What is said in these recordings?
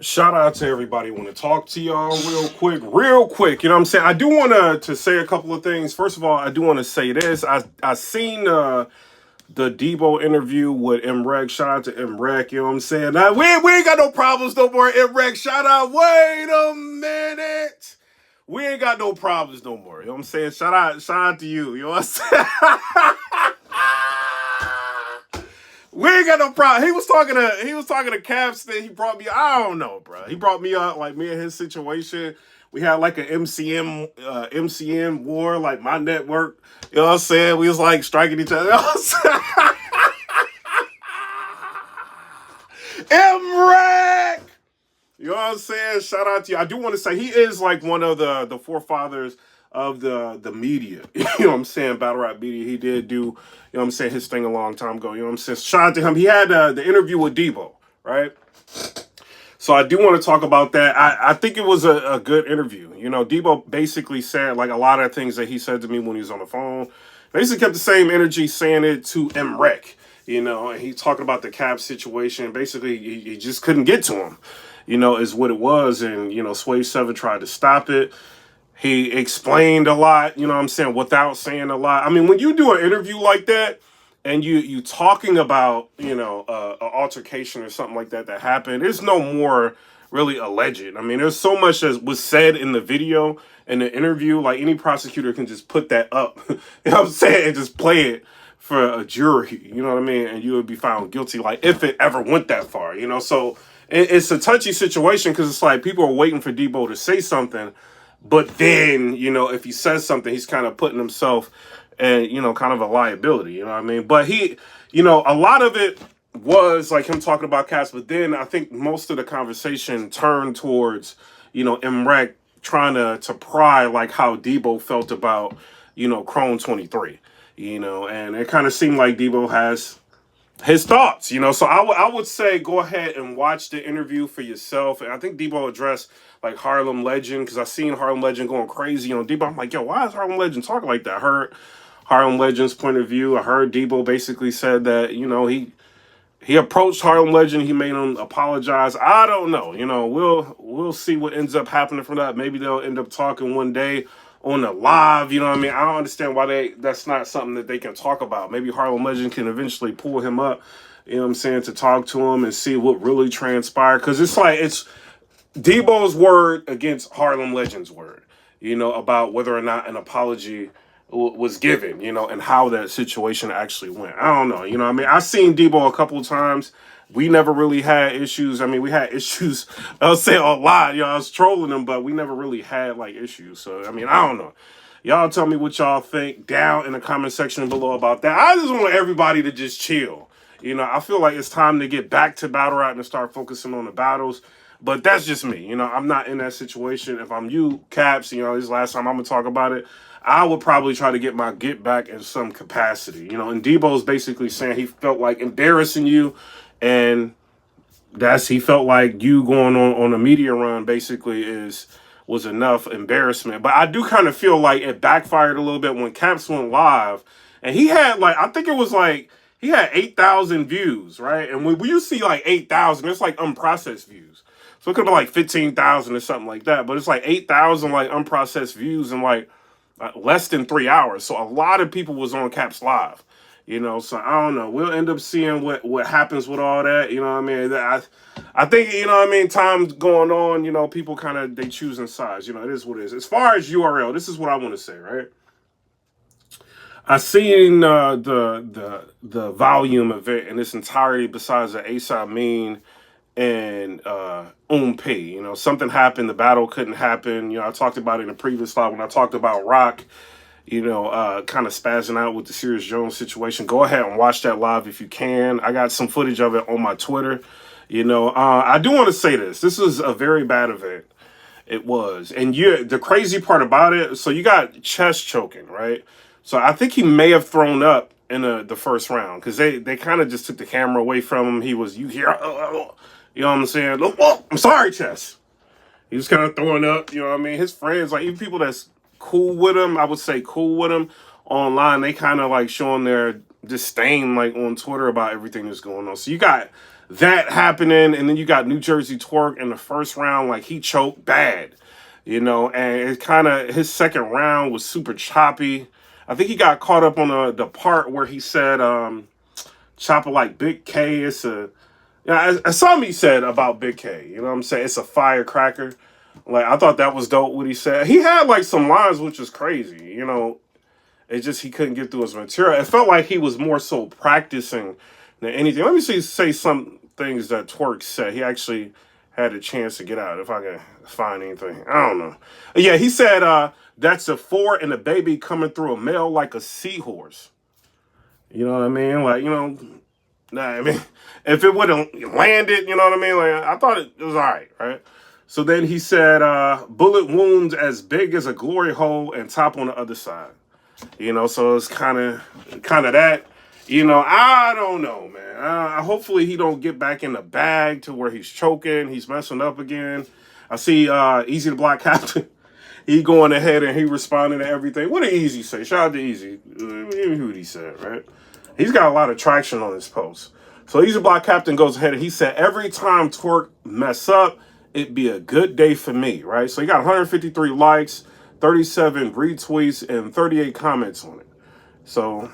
Shout out to everybody. Want to talk to y'all real quick. You know what I'm saying? I do want to say a couple of things. First of all, I do want to say this. I seen the Debo interview with MREC. Shout out to MREC. You know what I'm saying? Now, we ain't got no problems no more. MREC, shout out. Wait a minute. We ain't got no problems no more. You know what I'm saying? Shout out to you. You know what I'm saying? We ain't got no problem. He was talking to Capstan. He brought me. I don't know, bro. He brought me up like me and his situation. We had like an MCN war, like my network. You know what I'm saying? We was like striking each other. You know what I'm saying? MREC! You know what I'm saying? Shout out to you. I do want to say he is like one of the forefathers of the media. You know what I'm saying? Battle rap media. He did do, you know what I'm saying, his thing a long time ago. You know what I'm saying? Shout out to him. He had the interview with Debo, right? So I do want to talk about that. I think it was a good interview. You know, Debo basically said like a lot of things that he said to me when he was on the phone. Basically kept the same energy saying it to MREC. You know, and he talking about the Cap situation. Basically, he just couldn't get to him, you know, is what it was. And, you know, Sway 7 tried to stop it. He explained a lot, you know what I'm saying, without saying a lot. I mean, when you do an interview like that and you talking about, you know, an altercation or something like that happened, there's no more really alleged. I mean, there's so much that was said in the video and the interview, like any prosecutor can just put that up, you know what I'm saying, and just play it for a jury, you know what I mean, and you would be found guilty, like if it ever went that far, you know. So it's a touchy situation because it's like people are waiting for Debo to say something. But then, you know, if he says something, he's kind of putting himself in, you know, kind of a liability, you know what I mean? But he, you know, a lot of it was like him talking about Cass, but then I think most of the conversation turned towards, you know, MREC trying to pry like how Debo felt about, you know, Chrome 23, you know, and it kind of seemed like Debo has his thoughts, you know. So I would say go ahead and watch the interview for yourself. And I think Debo addressed like Harlem Legend because I seen Harlem Legend going crazy on Debo. I'm like, yo, why is Harlem Legend talking like that? I heard Harlem Legend's point of view. I heard Debo basically said that, you know, he approached Harlem Legend. He made him apologize. I don't know. You know, we'll see what ends up happening from that. Maybe they'll end up talking one day on the live. You know what I mean? I don't understand why that's not something that they can talk about. Maybe Harlem Legend can eventually pull him up, you know what I'm saying, to talk to him and see what really transpired. Because it's like it's Debo's word against Harlem Legend's word, you know, about whether or not an apology was given, you know, and how that situation actually went. I don't know, you know what I mean? I've seen Debo a couple of times. We never really had issues. I mean, we had issues, I'll say a lot, you know, I was trolling them, but we never really had, like, issues. So, I mean, I don't know. Y'all tell me what y'all think down in the comment section below about that. I just want everybody to just chill. You know, I feel like it's time to get back to battle rap and start focusing on the battles. But that's just me. You know, I'm not in that situation. If I'm you, Caps, you know, this is the last time I'm going to talk about it. I would probably try to get my get back in some capacity. You know, and Debo's basically saying he felt like embarrassing you. And he felt like you going on a media run basically was enough embarrassment. But I do kind of feel like it backfired a little bit when Caps went live. And he had like, I think it was like, he had 8,000 views, right? And when you see like 8,000, it's like unprocessed views. So it could have been like 15,000 or something like that. But it's like 8,000 like unprocessed views in like less than 3 hours. So a lot of people was on Caps Live, you know. So I don't know. We'll end up seeing what happens with all that. You know what I mean? I think, you know what I mean, time's going on, you know, people kind of, they choosing sides. You know, it is what it is. As far as URL, this is what I want to say, right? I seen the volume event in its entirety besides the ASAP Mean and P. You know, something happened, the battle couldn't happen. You know, I talked about it in a previous slide when I talked about Rock, you know, kind of spazzing out with the Serious Jones situation. Go ahead and watch that live if you can. I got some footage of it on my Twitter. You know, I do want to say this. This was a very bad event. It was. And the crazy part about it, so you got chest choking, right? So I think he may have thrown up in the first round because they kind of just took the camera away from him. He was, you hear, you know what I'm saying? Oh, I'm sorry, Chess. He was kind of throwing up, you know what I mean? His friends, like even people that's cool with him, I would say cool with him online, they kind of like showing their disdain like on Twitter about everything that's going on. So you got that happening, and then you got New Jersey Twork in the first round, like he choked bad, you know, and it kind of, his second round was super choppy. I think he got caught up on the part where he said, chopper like Big K, it's a, something he said about Big K, you know what I'm saying? It's a firecracker. Like, I thought that was dope what he said. He had like some lines which was crazy, you know. It's just he couldn't get through his material. It felt like he was more so practicing than anything. Let me say some things that Twork said. He actually had a chance to get out, if I can find anything. I don't know. Yeah, he said, that's a 4 and a baby coming through a male like a seahorse. You know what I mean? Like, you know, I mean, if it would have landed, you know what I mean? Like, I thought it was all right, right? So then he said, bullet wounds as big as a glory hole and top on the other side. You know, so it's kind of that. You know, I don't know, man. Hopefully he don't get back in the bag to where he's choking, he's messing up again. I see Easy the Black Captain. He going ahead and he responding to everything. What did Easy say? Shout out to Easy. Who he said, right? He's got a lot of traction on his post. So Easy Black Captain goes ahead and he said, every time Twork mess up, it'd be a good day for me, right? So he got 153 likes, 37 retweets, and 38 comments on it. So,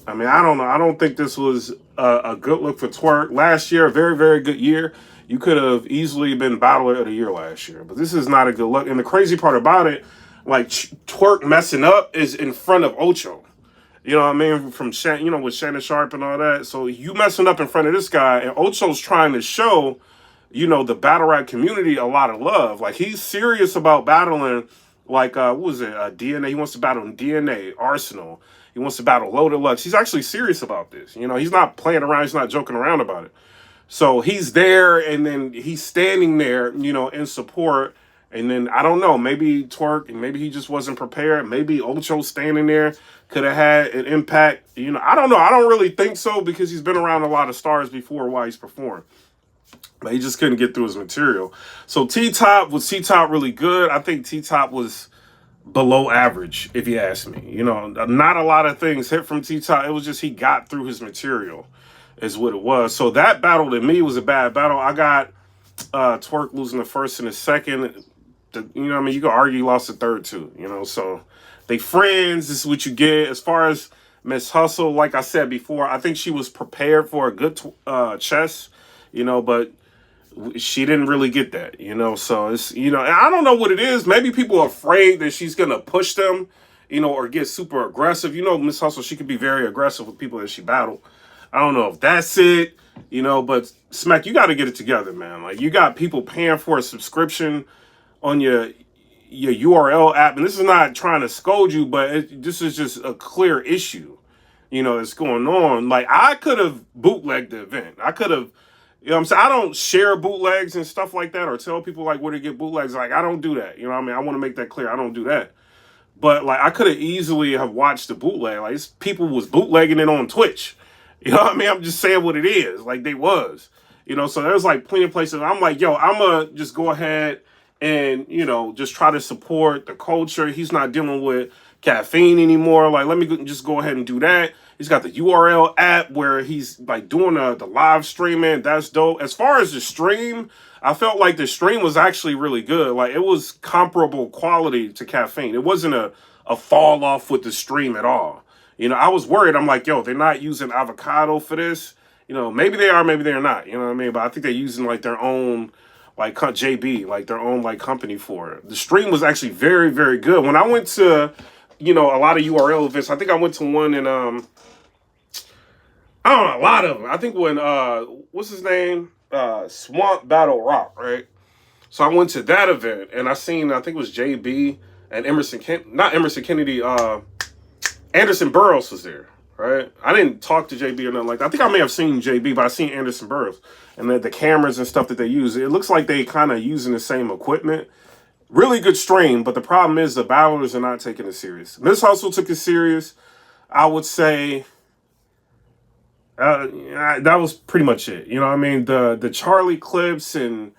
I mean, I don't know. I don't think this was a good look for Twork. Last year, a very, very good year. You could have easily been battler of the year last year. But this is not a good look. And the crazy part about it, like, Twork messing up is in front of Ocho. You know what I mean? From, you know, with Shannon Sharp and all that. So you messing up in front of this guy, and Ocho's trying to show, you know, the battle rap community a lot of love. Like, he's serious about battling, like, what was it? DNA. He wants to battle in DNA, Arsenal. He wants to battle Loaded Lux. He's actually serious about this. You know, he's not playing around. He's not joking around about it. So he's there, and then he's standing there, you know, in support. And then, I don't know, maybe Twork, and maybe he just wasn't prepared. Maybe Ocho standing there could have had an impact. You know, I don't know. I don't really think so, because he's been around a lot of stars before while he's performed. But he just couldn't get through his material. So T-Top, was T-Top really good? I think T-Top was below average, if you ask me. You know, not a lot of things hit from T-Top. It was just he got through his material is what it was. So that battle to me was a bad battle. I got Twork losing the first and the second. You know what I mean? You could argue he lost the third too, you know. So they friends. This is what you get. As far as Miss Hustle, like I said before, I think she was prepared for a good chess, you know, but she didn't really get that, you know. So it's, you know, and I don't know what it is. Maybe people are afraid that she's gonna push them, you know, or get super aggressive. You know, Miss Hustle, she could be very aggressive with people that she battled. I don't know if that's it, you know, but Smack, you got to get it together, man. Like, you got people paying for a subscription on your URL app, and this is not trying to scold you, but this is just a clear issue, you know, that's going on. Like, I could have bootlegged the event. I could have, you know what I'm saying? I don't share bootlegs and stuff like that, or tell people, like, where to get bootlegs. Like, I don't do that. You know what I mean? I want to make that clear. I don't do that. But, like, I could have easily have watched the bootleg. Like, people was bootlegging it on Twitch. You know what I mean? I'm just saying what it is. Like, they was. You know, so there's, like, plenty of places. I'm like, yo, I'm going to just go ahead and, you know, just try to support the culture. He's not dealing with caffeine anymore. Like, let me just go ahead and do that. He's got the URL app where he's, like, doing the live streaming. That's dope. As far as the stream, I felt like the stream was actually really good. Like, it was comparable quality to caffeine. It wasn't a fall off with the stream at all. You know, I was worried. I'm like, yo, they're not using avocado for this. You know, maybe they are, maybe they're not. You know what I mean? But I think they're using, like, their own, like, JB, like, their own, like, company for it. The stream was actually very, very good. When I went to, you know, a lot of URL events, I think I went to one in, I don't know, a lot of them. I think when, what's his name? Swamp Battle Rock, right? So I went to that event, and I think it was JB and Emerson Kennedy, Anderson Burroughs was there, right? I didn't talk to JB or nothing like that. I think I may have seen JB, but I seen Anderson Burroughs. And the cameras and stuff that they use, it looks like they kind of using the same equipment. Really good stream, but the problem is the battlers are not taking it serious. Miss Hustle took it serious. I would say that was pretty much it. You know what I mean? The Charlie clips and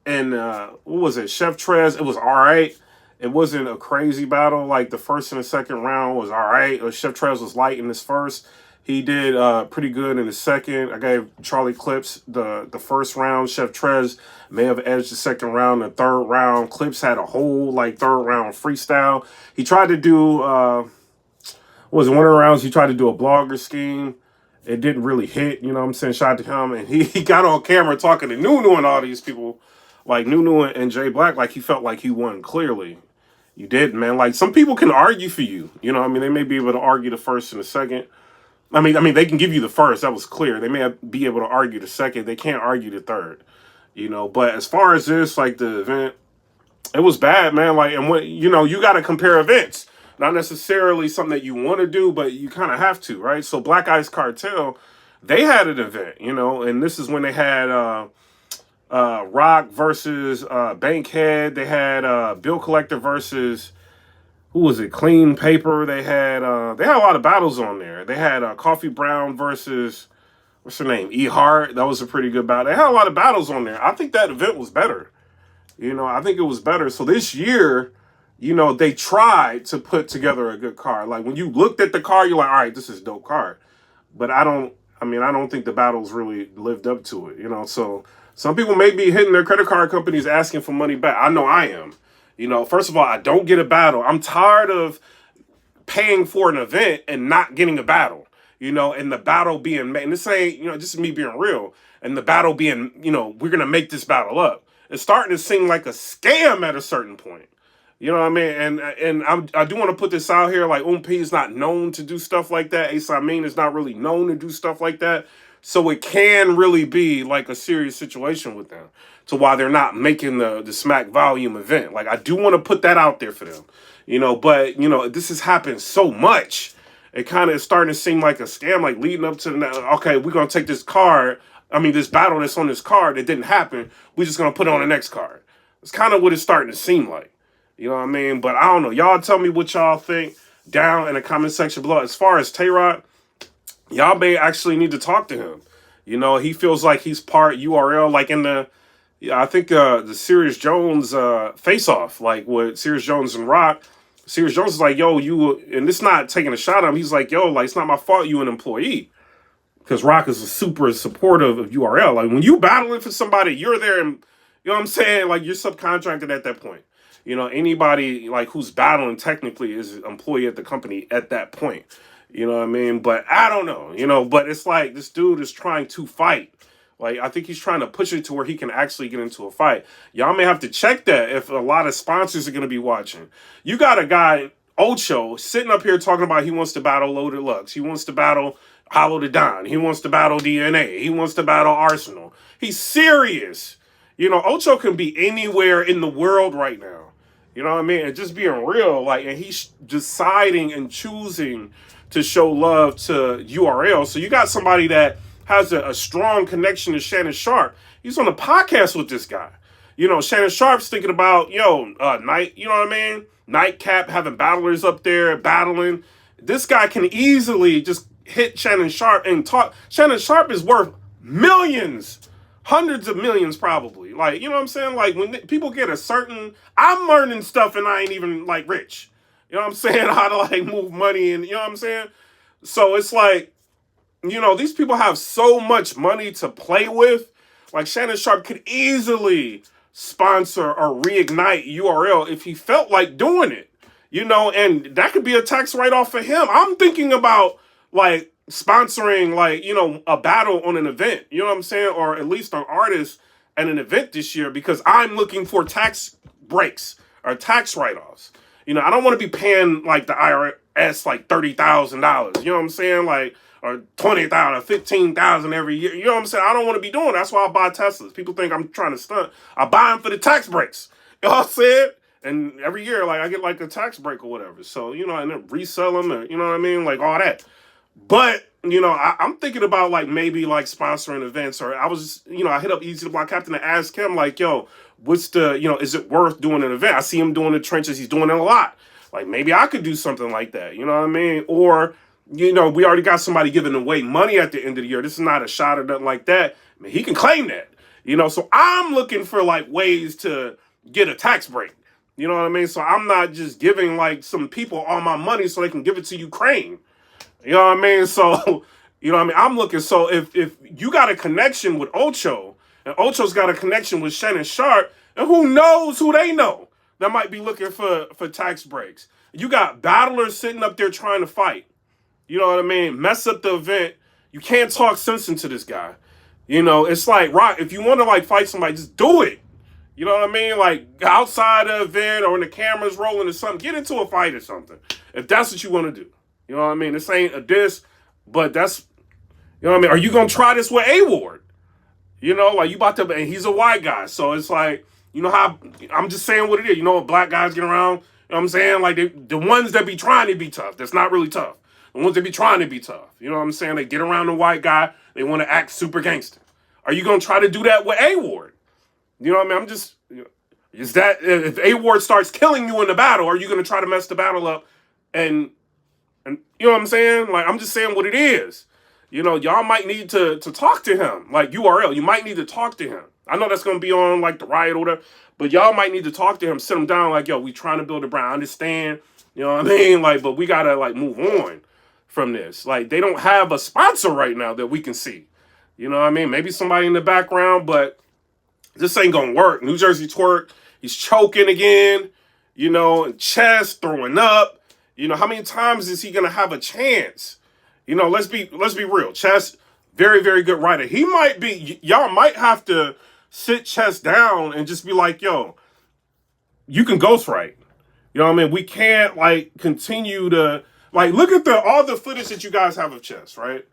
what was it? Chef Trez, it was all right. It wasn't a crazy battle. Like, the first and the second round was all right. Chef Trez was light in his first. He did pretty good in the second. I gave Charlie Clips the first round. Chef Trez may have edged the second round. The third round, Clips had a whole like third round freestyle. He tried to do what was it, one of the rounds? He tried to do a blogger scheme. It didn't really hit. You know what I'm saying? Shout out to him, and he got on camera talking to Nunu and all these people, like Nunu and Jay Black, like he felt like he won clearly. You did, man. Like some people can argue for you. You know what I mean? They may be able to argue the first and the second. I mean, they can give you the first. That was clear. They may be able to argue the second. They can't argue the third. You know, but as far as this, like the event, it was bad, man. Like, and what you know, you got to compare events. Not necessarily something that you want to do, but you kind of have to, right? So Black Ice Cartel, they had an event, you know, and this is when they had Rock versus Bankhead. They had Bill Collector versus who was it? Clean Paper. They had a lot of battles on there. They had Coffee Brown versus what's her name? E Hart. That was a pretty good battle. They had a lot of battles on there. I think that event was better. You know, I think it was better. So this year, you know, they tried to put together a good card. Like when you looked at the card, you're like, all right, this is a dope card. But I don't think the battles really lived up to it. You know, so some people may be hitting their credit card companies asking for money back. I know I am. You know, first of all, I don't get a battle. I'm tired of paying for an event and not getting a battle. You know, and the battle being made. And this ain't, you know, this is me being real. And the battle being, you know, we're going to make this battle up. It's starting to seem like a scam at a certain point. You know what I mean? And I do want to put this out here. Like, P is not known to do stuff like that. Ace Amin is not really known to do stuff like that. So it can really be like a serious situation with them. To why they're not making the Smack Volume event. Like, I do want to put that out there for them. You know, but, you know, this has happened so much. It kind of is starting to seem like a scam. Like, leading up to, okay, we're going to take this card. I mean, this battle that's on this card that didn't happen. We're just going to put it on the next card. It's kind of what it's starting to seem like. You know what I mean? But I don't know. Y'all tell me what y'all think down in the comment section below. As far as Tay-Rod, y'all may actually need to talk to him. You know, he feels like he's part URL, like in the, I think the Serious Jones face-off, like with Serious Jones and Rock. Serious Jones is like, yo, you, and this not taking a shot at him. He's like, yo, like, it's not my fault you an employee. Because Rock is a super supportive of URL. Like, when you battling for somebody, you're there and, you know what I'm saying? Like, you're subcontracted at that point. You know, anybody, like, who's battling technically is an employee at the company at that point. You know what I mean? But I don't know, you know, but it's like this dude is trying to fight. Like, I think he's trying to push it to where he can actually get into a fight. Y'all may have to check that if a lot of sponsors are going to be watching. You got a guy, Ocho, sitting up here talking about he wants to battle Loaded Lux. He wants to battle Hollow the Don. He wants to battle DNA. He wants to battle Arsenal. He's serious. You know, Ocho can be anywhere in the world right now. You know what I mean? And just being real, like, and he's deciding and choosing to show love to URL. So you got somebody that has a strong connection to Shannon Sharp. He's on a podcast with this guy. You know, Shannon Sharp's thinking about, Night, you know what I mean? Nightcap having battlers up there battling. This guy can easily just hit Shannon Sharp and talk. Shannon Sharp is worth millions. Hundreds of millions, probably. Like, you know what I'm saying? Like, when people get a certain... I'm learning stuff and I ain't even, like, rich. You know what I'm saying? How to, like, move money and... You know what I'm saying? So, it's like, you know, these people have so much money to play with. Like, Shannon Sharp could easily sponsor or reignite URL if he felt like doing it. You know, and that could be a tax write-off for him. I'm thinking about, like, sponsoring, like, you know, a battle on an event, you know what I'm saying? Or at least an artist at an event this year because I'm looking for tax breaks or tax write-offs. You know, I don't want to be paying like the IRS like $30,000, you know what I'm saying? Like, or $20,000 or $15,000 every year. You know what I'm saying? I don't want to be doing that. That's why I buy Teslas. People think I'm trying to stunt. I buy them for the tax breaks. You know what I'm saying? And every year, like, I get like a tax break or whatever. So, you know, and then resell them and, you know what I mean? Like all that. But, you know, I'm thinking about, like, maybe, like, sponsoring events. Or I was, you know, I hit up Easy the Block Captain to ask him, like, yo, what's the, you know, is it worth doing an event? I see him doing the trenches. He's doing it a lot. Like, maybe I could do something like that. You know what I mean? Or, you know, we already got somebody giving away money at the end of the year. This is not a shot or nothing like that. I mean, he can claim that. You know, so I'm looking for, like, ways to get a tax break. You know what I mean? So I'm not just giving, like, some people all my money so they can give it to Ukraine. You know what I mean? So, you know what I mean? I'm looking. So if you got a connection with Ocho, and Ocho's got a connection with Shannon Sharp, and who knows who they know that might be looking for tax breaks. You got battlers sitting up there trying to fight. You know what I mean? Mess up the event. You can't talk sense into this guy. You know, it's like, right, if you want to like fight somebody, just do it. You know what I mean? Like outside the event or when the camera's rolling or something, get into a fight or something. If that's what you want to do. You know what I mean? This ain't a diss, but that's, you know what I mean? Are you going to try this with A-Ward? You know, like you about to, and he's a white guy. So it's like, you know how, I'm just saying what it is. You know, when black guys get around, you know what I'm saying? Like the ones that be trying to be tough, that's not really tough. The ones that be trying to be tough. You know what I'm saying? They get around the white guy, they want to act super gangster. Are you going to try to do that with A-Ward? You know what I mean? I'm just, you know, is that, if A-Ward starts killing you in the battle, are you going to try to mess the battle up? And you know what I'm saying? Like, I'm just saying what it is. You know, y'all might need to talk to him. Like, URL, you might need to talk to him. I know that's going to be on, like, the riot or whatever, but y'all might need to talk to him, sit him down, like, yo, we trying to build a brand. I understand, you know what I mean? Like, but we got to, like, move on from this. Like, they don't have a sponsor right now that we can see. You know what I mean? Maybe somebody in the background, but this ain't going to work. New Jersey Twork, he's choking again, you know, and chest, throwing up. You know, how many times is he going to have a chance? You know, let's be real. Chess, very, very good writer. He might be, y'all might have to sit Chess down and just be like, yo, you can ghostwrite. You know what I mean? We can't, like, continue to, like, look at all the footage that you guys have of Chess, right?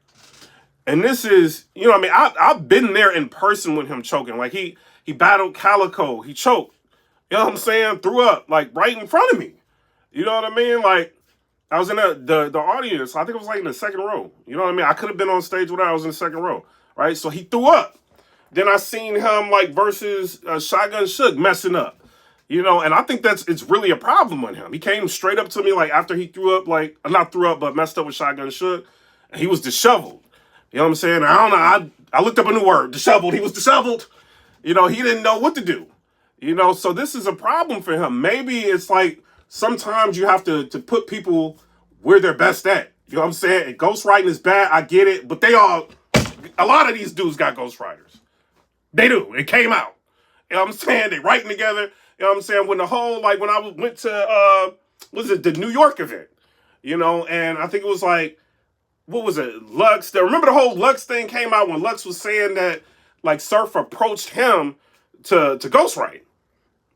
And this is, you know what I mean? I've been there in person with him choking. Like, he battled Calico. He choked. You know what I'm saying? Threw up, like, right in front of me. You know what I mean? Like, I was in the audience. I think it was like in the second row. You know what I mean? I could have been on stage with her. I was in the second row, right? So he threw up. Then I seen him like versus Shotgun Shook messing up. You know, and I think it's really a problem with him. He came straight up to me like after he threw up, like, not threw up, but messed up with Shotgun Shook. And he was disheveled. You know what I'm saying? I don't know. I looked up a new word, disheveled. He was disheveled. You know, he didn't know what to do. You know, so this is a problem for him. Maybe it's like, sometimes you have to put people where they're best at. You know what I'm saying? And ghostwriting is bad, I get it. But a lot of these dudes got ghostwriters. They do. It came out. You know what I'm saying? They writing together. You know what I'm saying? When when I went to, the New York event, you know, and I think it was like, what was it? Lux. Remember the whole Lux thing came out when Lux was saying that, like, Surf approached him to ghostwrite.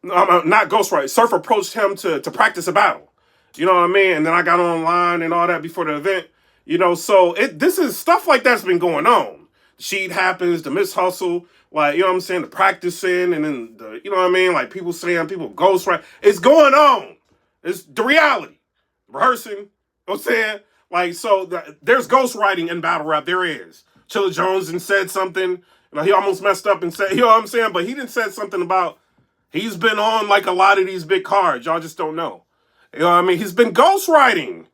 Not ghostwrite. Surf approached him to practice a battle. You know what I mean? And then I got online and all that before the event. You know, so this is stuff like that's been going on. The sheet happens, the miss hustle, like, you know what I'm saying, the practicing, and then you know what I mean, like people saying people ghostwrite. It's going on. It's the reality. Rehearsing, you know what I'm saying? Like, so there's ghostwriting in battle rap. There is. Chilla Jones and said something. You know, he almost messed up and said, you know what I'm saying? But he didn't say something about, he's been on like a lot of these big cards. Y'all just don't know. You know what I mean? He's been ghostwriting.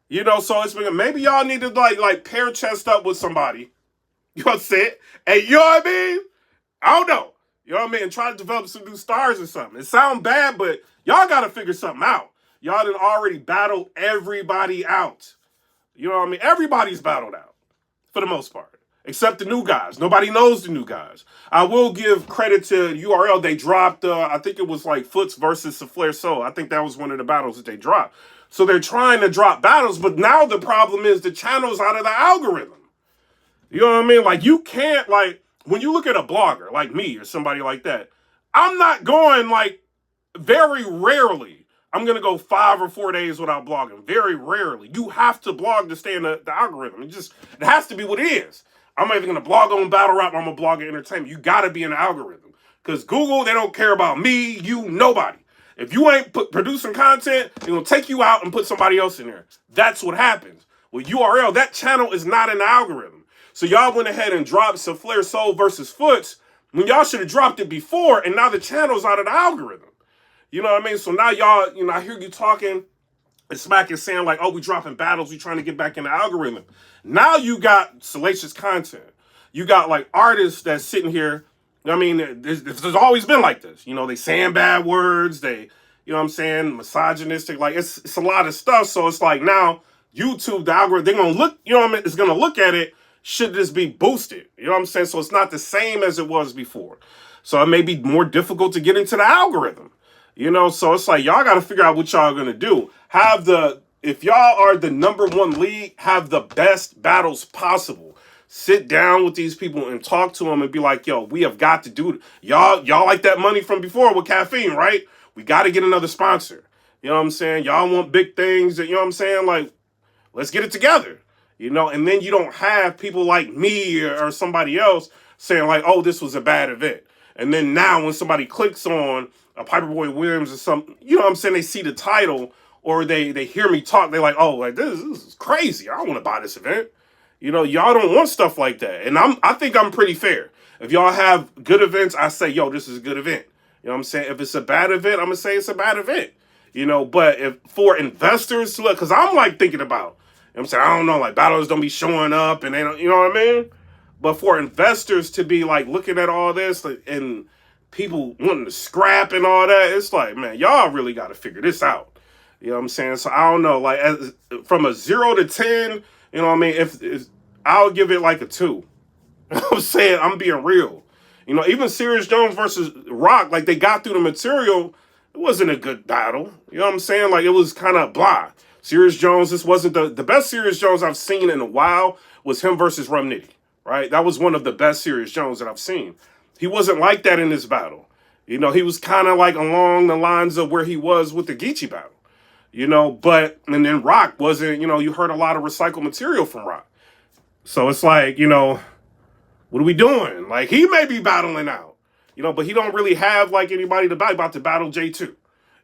You know, so it's been, maybe y'all need to like pair chest up with somebody. You know what I'm saying? And you know what I mean? I don't know. You know what I mean? And try to develop some new stars or something. It sounds bad, but y'all got to figure something out. Y'all done already battled everybody out. You know what I mean? Everybody's battled out for the most part. Except the new guys. Nobody knows the new guys. I will give credit to URL. They dropped, I think it was like Foots versus Souffleur Soul. I think that was one of the battles that they dropped. So they're trying to drop battles, but now the problem is the channel's out of the algorithm. You know what I mean? Like, you can't, like, when you look at a blogger like me or somebody like that, I'm not going, like, very rarely, I'm going to go 5 or 4 days without blogging. Very rarely. You have to blog to stay in the algorithm. It has to be what it is. I'm either going to blog on battle rap or I'm going to blog on entertainment. You got to be in the algorithm. Because Google, they don't care about me, you, nobody. If you ain't producing content, they're going to take you out and put somebody else in there. That's what happens. With URL, that channel is not in the algorithm. So y'all went ahead and dropped Souffleur Soul versus Foots when y'all should have dropped it before, and now the channel's out of the algorithm. You know what I mean? So now y'all, you know, I hear you talking and smacking, saying like, oh, we dropping battles, we trying to get back in the algorithm. Now you got salacious content. You got like artists that's sitting here. I mean, there's always been like this. You know, they saying bad words. They, you know what I'm saying, misogynistic. Like, it's a lot of stuff. So it's like now YouTube, the algorithm, they're gonna look, you know what I mean, it's gonna look at it, should this be boosted? You know what I'm saying? So it's not the same as it was before. So it may be more difficult to get into the algorithm. You know, so it's like y'all gotta figure out what y'all gonna do. If y'all are the #1 league, have the best battles possible. Sit down with these people and talk to them and be like, yo, we have got to do it. Y'all like that money from before with caffeine, right? We got to get another sponsor. You know what I'm saying? Y'all want big things, you know what I'm saying? Like, let's get it together. You know, and then you don't have people like me or somebody else saying like, oh, this was a bad event. And then now when somebody clicks on a PIPERBOY Williams or something, you know what I'm saying? They see the title or they hear me talk. They're like, oh, like this is crazy. I don't want to buy this event. You know, y'all don't want stuff like that. And I think I'm pretty fair. If y'all have good events, I say, yo, this is a good event. You know what I'm saying? If it's a bad event, I'm going to say it's a bad event. You know, but if for investors to look, because I'm like thinking about, you know what I'm saying, I don't know, like battlers don't be showing up and they don't, you know what I mean? But for investors to be like looking at all this and people wanting to scrap and all that, it's like, man, y'all really got to figure this out. You know what I'm saying? So I don't know, like from a 0 to 10, you know what I mean? If I'll give it like a 2. You know what I'm saying? I'm being real. You know, even Serious Jones versus Rock, like they got through the material. It wasn't a good battle. You know what I'm saying? Like it was kind of blah. Serious Jones, this wasn't the best Serious Jones I've seen in a while was him versus Rum Nitty, right? That was one of the best Serious Jones that I've seen. He wasn't like that in this battle. You know, he was kind of like along the lines of where he was with the Geechee battle. You know, and then Rock wasn't, you know, you heard a lot of recycled material from Rock. So it's like, you know, what are we doing? Like, he may be battling out, you know, but he don't really have, like, anybody to battle. About to battle J2. You know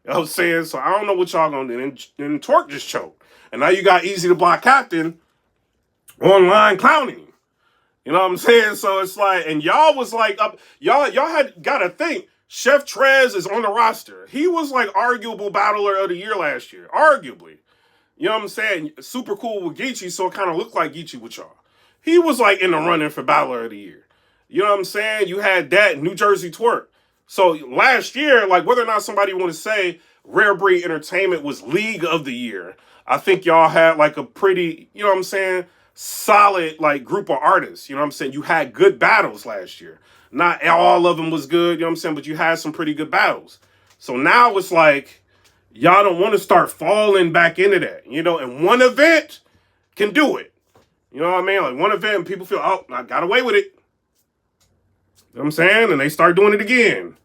what I'm saying? So I don't know what y'all gonna do. And Twork just choked. And now you got Easy to Block Captain online clowning him. You know what I'm saying? So it's like, and y'all was like, y'all had got to think, Chef Trez is on the roster. He was like arguable battler of the year last year. Arguably. You know what I'm saying? Super cool with Geechee, so it kind of looked like Geechee with y'all. He was like in the running for battler of the year. You know what I'm saying? You had that New Jersey Twork. So last year, like whether or not somebody want to say Rare Breed Entertainment was League of the Year, I think y'all had like a pretty, you know what I'm saying, solid like group of artists. You know what I'm saying? You had good battles last year. Not all of them was good, you know what I'm saying, but you had some pretty good battles. So now it's like, y'all don't want to start falling back into that, you know, and one event can do it. You know what I mean? Like one event and people feel, oh, I got away with it. You know what I'm saying? And they start doing it again.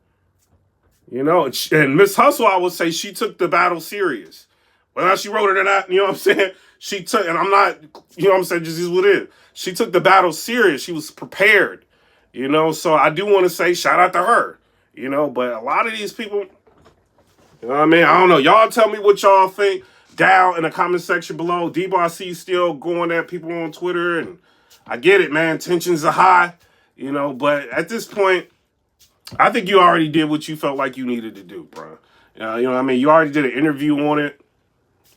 You know, and Miss Hustle, I would say she took the battle serious. Whether she wrote it or not, you know what I'm saying? She took, and I'm not, you know what I'm saying, just is what it is. She took the battle serious. She was prepared, you know? So I do want to say shout out to her, you know? But a lot of these people, you know what I mean? I don't know. Y'all tell me what y'all think down in the comment section below. Debo, I see still going at people on Twitter, and I get it, man. Tensions are high, you know? But at this point, I think you already did what you felt like you needed to do, bro. You know what I mean? You already did an interview on it.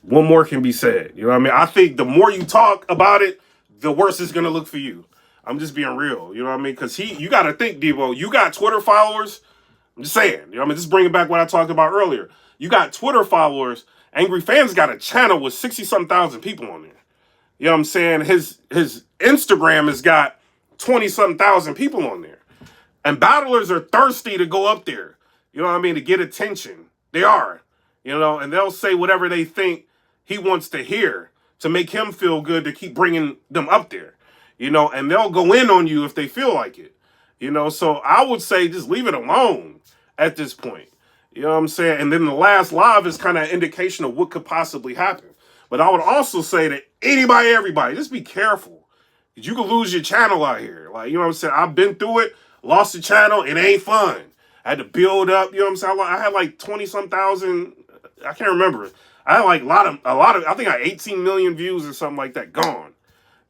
What more can be said? You know what I mean? I think the more you talk about it, the worse it's going to look for you. I'm just being real. You know what I mean? Because you got to think, Debo, you got Twitter followers. I'm just saying. You know what I mean? Just bringing back what I talked about earlier. You got Twitter followers. Angry Fans got a channel with 60-something thousand people on there. You know what I'm saying? His Instagram has got 20-something thousand people on there. And battlers are thirsty to go up there. You know what I mean? To get attention. They are. You know, and they'll say whatever they think he wants to hear to make him feel good to keep bringing them up there. You know, and they'll go in on you if they feel like it. You know, so I would say just leave it alone at this point. You know what I'm saying? And then the last live is kind of an indication of what could possibly happen. But I would also say that everybody, just be careful. Because you could lose your channel out here. Like, you know what I'm saying? I've been through it. Lost the channel. It ain't fun. I had to build up. You know what I'm saying? I had like 20-some thousand. I can't remember. I had like a lot of, I think I had 18 million views or something like that gone.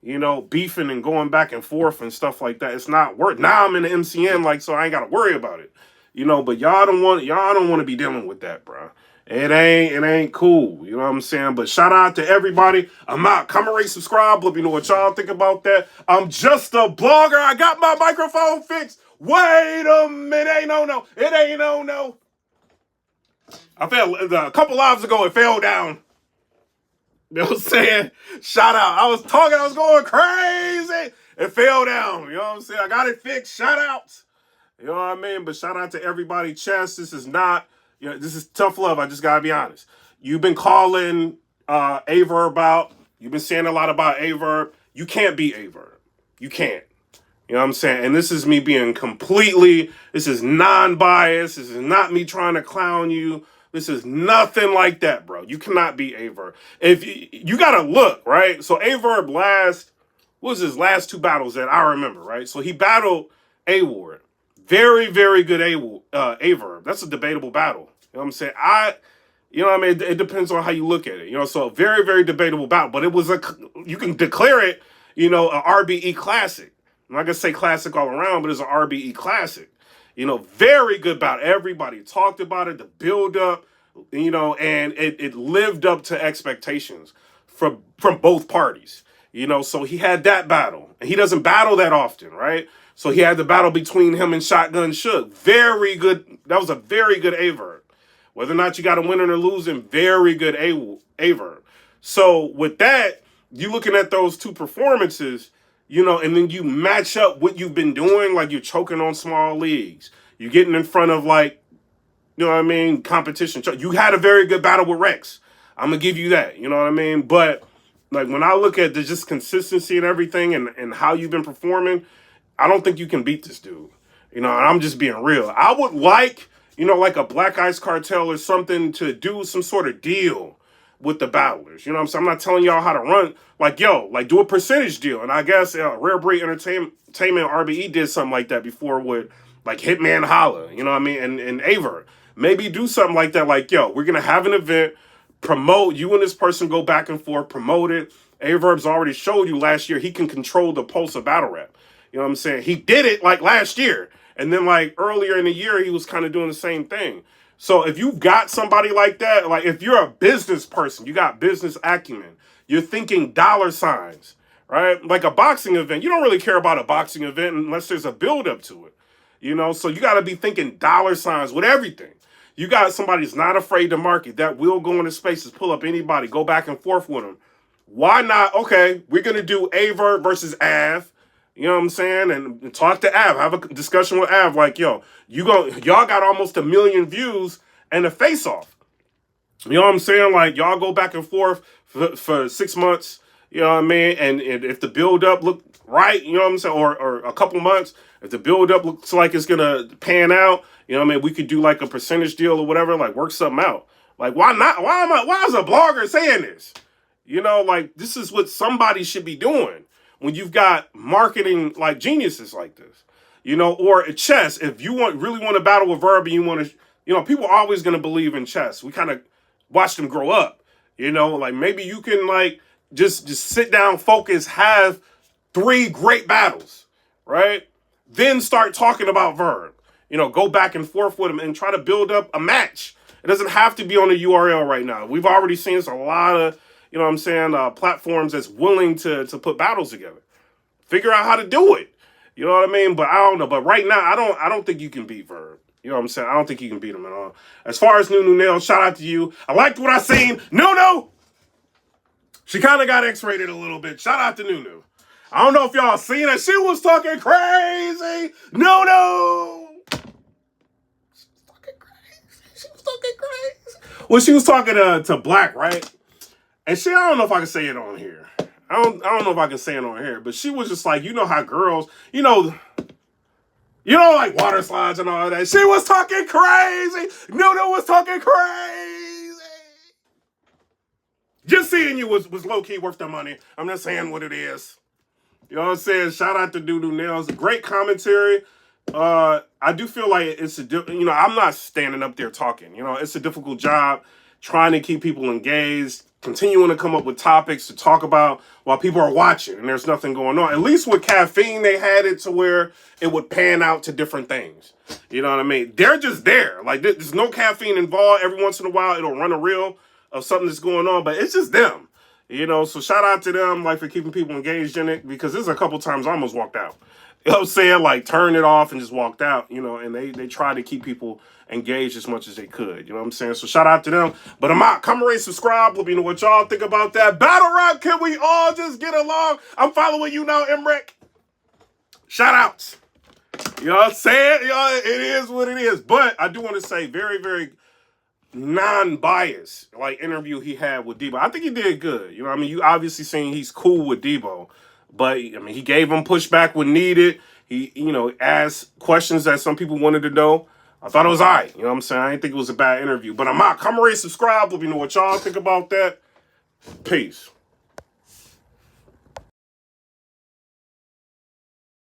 You know, beefing and going back and forth and stuff like that. It's not worth. Now I'm in the MCN, like, so I ain't got to worry about it. You know, but y'all don't want to be dealing with that, bro. It ain't cool. You know what I'm saying? But shout out to everybody. I'm out. Comment, rate, subscribe. Let me know what y'all think about that. I'm just a blogger. I got my microphone fixed. Wait a minute. It ain't no. It ain't no. I fell a couple lives ago. It fell down. You know what I'm saying? Shout out. I was talking, I was going crazy. It fell down. You know what I'm saying? I got it fixed. Shout outs. You know what I mean? But shout out to everybody. Chess, this is not, this is tough love. I just got to be honest. You've been calling Verb out. You've been saying a lot about Verb. You can't beat Verb. You can't. You know what I'm saying? And this is me being this is non-biased. This is not me trying to clown you. This is nothing like that, bro. You cannot beat Verb. If you got to look, right? So Verb what was his last two battles that I remember, right? So he battled A-Ward. Very, very good Verb. That's a debatable battle. You know what I'm saying? You know what I mean? It depends on how you look at it. You know, so a very, very debatable battle. But it was you can declare it, an RBE classic. I'm not going to say classic all around, but it's an RBE classic. Very good battle. Everybody talked about it, the build-up, and it lived up to expectations from both parties. So he had that battle. And he doesn't battle that often, right? So he had the battle between him and Shotgun Shook. Very good. That was a very good Verb. Whether or not you got a winning or losing, very good Verb. So with that, you looking at those two performances, and then you match up what you've been doing, like you're choking on small leagues. You're getting in front of competition. You had a very good battle with Rex. I'm going to give you that. You know what I mean? But when I look at the just consistency and everything and how you've been performing, I don't think you can beat this dude. And I'm just being real. I would like, like a Black Ice Cartel or something to do some sort of deal with the battlers. You know what I'm saying? I'm not telling y'all how to run. Do a percentage deal. And I guess Rare Breed Entertainment RBE did something like that before with Hitman Holla. You know what I mean? And Aver. Maybe do something like that. We're going to have an event, promote, you and this person go back and forth, promote it. Averb's already showed you last year he can control the pulse of battle rap. You know what I'm saying? He did it last year. And then earlier in the year, he was kind of doing the same thing. So if you've got somebody like that, if you're a business person, you got business acumen, you're thinking dollar signs, right? Like a boxing event, you don't really care about a boxing event unless there's a build up to it. So you got to be thinking dollar signs with everything. You got somebody who's not afraid to market, that will go into spaces, pull up anybody, go back and forth with them. Why not? Okay, we're going to do Verb versus Av. You know what I'm saying? And talk to Av. Have a discussion with Av. Y'all got almost 1 million views and a face-off. You know what I'm saying? Y'all go back and forth for 6 months. You know what I mean? And if the build-up look right, you know what I'm saying? Or a couple months, if the build-up looks like it's going to pan out, you know what I mean? We could do a percentage deal or whatever, work something out. Why not? Why is a blogger saying this? This is what somebody should be doing. When you've got marketing geniuses like this, or at chess, if you really want to battle with Verb and you want to, people are always going to believe in chess. We kind of watch them grow up, maybe you can just sit down, focus, have 3 great battles, right? Then start talking about Verb, go back and forth with him and try to build up a match. It doesn't have to be on the URL right now. We've already seen a lot of, platforms that's willing to put battles together. Figure out how to do it. You know what I mean? But I don't know. But right now, I don't think you can beat Verb. You know what I'm saying? I don't think you can beat him at all. As far as Nunu Nail, shout out to you. I liked what I seen. Nunu! She kind of got X-rated a little bit. Shout out to Nunu. I don't know if y'all seen her. She was talking crazy. Nunu! She was talking crazy. Well, she was talking to Black, right? And I don't know if I can say it on here. I don't know if I can say it on here, but she was just how girls, water slides and all that. She was talking crazy. Nunu was talking crazy. Just seeing you was low-key worth the money. I'm just saying what it is. You know what I'm saying? Shout out to Nunu Nails. Great commentary. I do feel like it's I'm not standing up there talking. It's a difficult job trying to keep people engaged, continuing to come up with topics to talk about while people are watching and there's nothing going on. At least with caffeine, they had it to where it would pan out to different things. You know what I mean? They're just there. There's no caffeine involved. Every once in a while, it'll run a reel of something that's going on, but it's just them. So shout out to them, for keeping people engaged in it, because there's a couple times I almost walked out. You know what I'm saying? Turned it off and just walked out, and they try to keep people engage as much as they could. You know what I'm saying? So shout out to them. But I'm out. Comment, rate, subscribe. Let me know what y'all think about that. Battle rap, can we all just get along? I'm following you now, MRE. Shout outs. You know what I'm saying? You know, it is what it is. But I do want to say very, very non-biased interview he had with Debo. I think he did good. You know what I mean? You obviously seen he's cool with Debo. But, I mean, he gave him pushback when needed. He, asked questions that some people wanted to know. I thought it was all right. You know what I'm saying? I didn't think it was a bad interview. But I'm out. Comment, rate, subscribe. Let me know what y'all think about that. Peace.